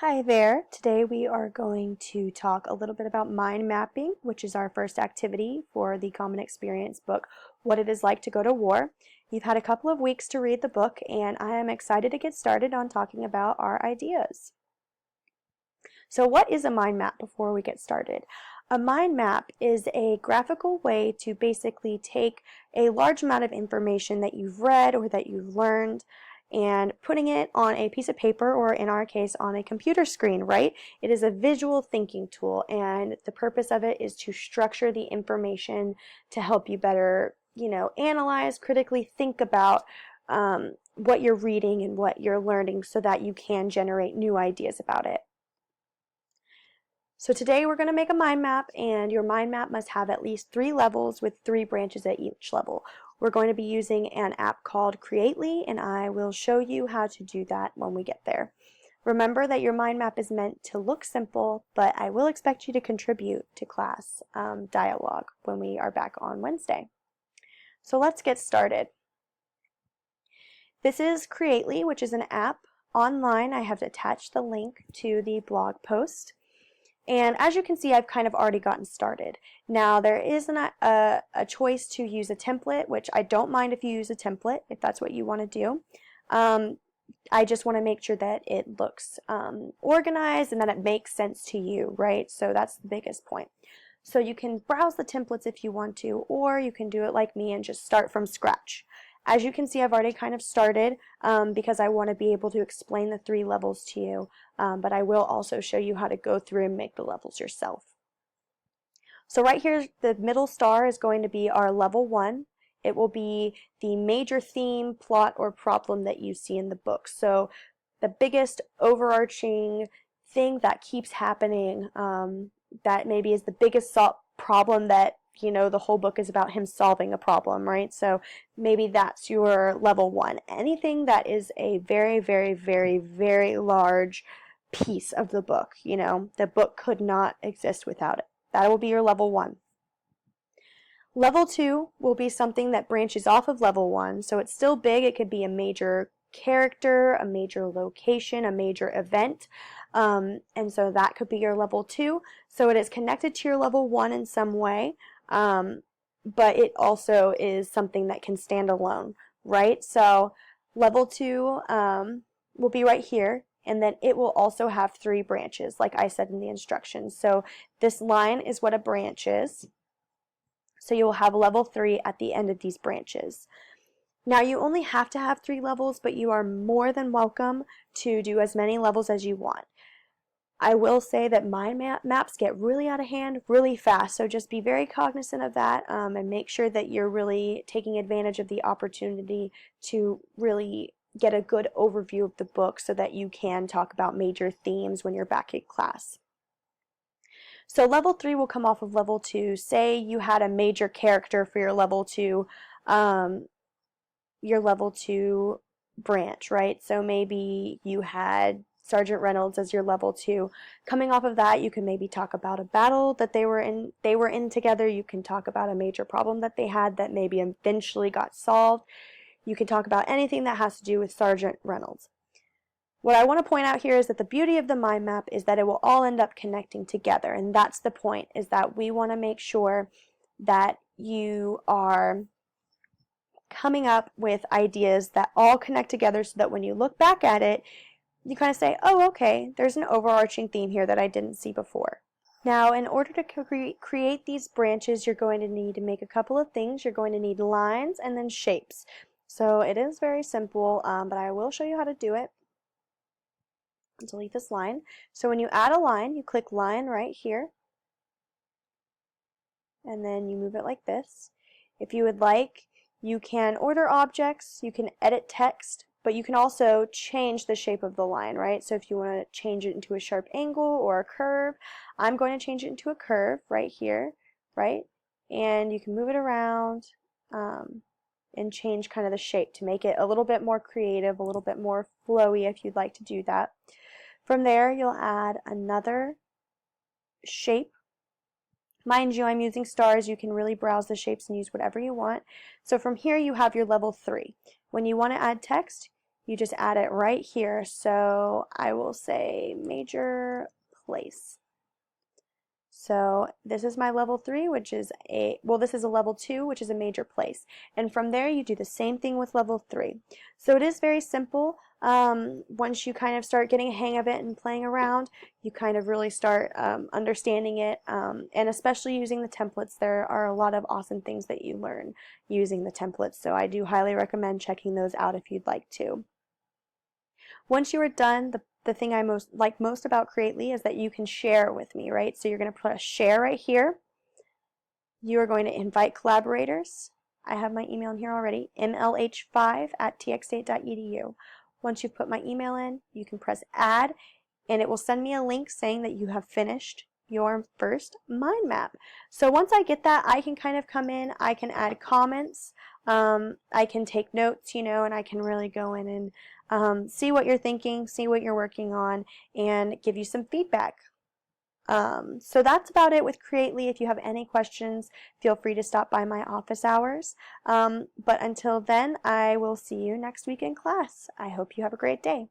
Hi there. Today we are going to talk a little bit about mind mapping, which is our first activity for the Common Experience book, What It Is Like to Go to War. You've had a couple of weeks to read the book, and I am excited to get started on talking about our ideas. So what is a mind map before we get started? A mind map is a graphical way to basically take a large amount of information that you've read or that you've learned and putting it on a piece of paper, or in our case on a computer screen, right? It is a visual thinking tool, and the purpose of it is to structure the information to help you better, analyze, critically think about what you're reading and what you're learning so that you can generate new ideas about it. So today we're going to make a mind map, and your mind map must have at least 3 levels with 3 branches at each level. We're going to be using an app called Creately, and I will show you how to do that when we get there. Remember that your mind map is meant to look simple, but I will expect you to contribute to class dialogue when we are back on Wednesday. So let's get started. This is Creately, which is an app online. I have attached the link to the blog post. And as you can see, I've kind of already gotten started. Now, there is a choice to use a template, which I don't mind if you use a template, if that's what you want to do. I just want to make sure that it looks organized and that it makes sense to you, right? So that's the biggest point. So you can browse the templates if you want to, or you can do it like me and just start from scratch. As you can see, I've already kind of started because I want to be able to explain the 3 levels to you, but I will also show you how to go through and make the levels yourself. So right here, the middle star is going to be our level 1. It will be the major theme, plot, or problem that you see in the book. So the biggest overarching thing that keeps happening, that maybe is the biggest problem that the whole book is about him solving a problem, right? So maybe that's your level 1. Anything that is a very, very, very, very large piece of the book, the book could not exist without it. That will be your level 1. Level 2 will be something that branches off of level 1, so it's still big. It could be a major character, a major location, a major event, and so that could be your level 2. So it is connected to your level 1 in some way, but it also is something that can stand alone, right? So level 2 will be right here, and then it will also have 3 branches, like I said in the instructions. So this line is what a branch is. So you will have level 3 at the end of these branches. Now, you only have to have 3 levels, but you are more than welcome to do as many levels as you want. I will say that mind maps get really out of hand really fast, so just be very cognizant of that and make sure that you're really taking advantage of the opportunity to really get a good overview of the book so that you can talk about major themes when you're back in class. So level 3 will come off of level 2. Say you had a major character for your level 2 branch, right? So maybe you had Sergeant Reynolds as your level 2. Coming off of that, you can maybe talk about a battle that they were in together. You can talk about a major problem that they had that maybe eventually got solved. You can talk about anything that has to do with Sergeant Reynolds. What I want to point out here is that the beauty of the mind map is that it will all end up connecting together, and that's the point, is that we want to make sure that you are coming up with ideas that all connect together so that when you look back at it, you kind of say, oh, okay, there's an overarching theme here that I didn't see before. Now, in order to create these branches, you're going to need to make a couple of things. You're going to need lines and then shapes. So it is very simple, but I will show you how to do it. Delete this line. So when you add a line, you click line right here, and then you move it like this. If you would like, you can order objects, you can edit text, but you can also change the shape of the line, right? So if you want to change it into a sharp angle or a curve, I'm going to change it into a curve right here, right? And you can move it around and change kind of the shape to make it a little bit more creative, a little bit more flowy if you'd like to do that. From there, you'll add another shape. Mind you, I'm using stars. You can really browse the shapes and use whatever you want. So from here, you have your level 3. When you want to add text, you just add it right here. So I will say major place. So this is my level 3, which is this is a level 2, which is a major place. And from there, you do the same thing with level 3. So it is very simple. Once you kind of start getting a hang of it and playing around, you kind of really start understanding it. And especially using the templates, there are a lot of awesome things that you learn using the templates. So I do highly recommend checking those out if you'd like to. Once you are done, the thing I like most about Creately is that you can share with me, right? So you're going to press share right here. You are going to invite collaborators. I have my email in here already, mlh5@txstate.edu. Once you've put my email in, you can press add, and it will send me a link saying that you have finished your first mind map. So once I get that, I can kind of come in, I can add comments, I can take notes, and I can really go in and see what you're thinking, see what you're working on, and give you some feedback. So that's about it with Creately. If you have any questions, feel free to stop by my office hours. But until then, I will see you next week in class. I hope you have a great day.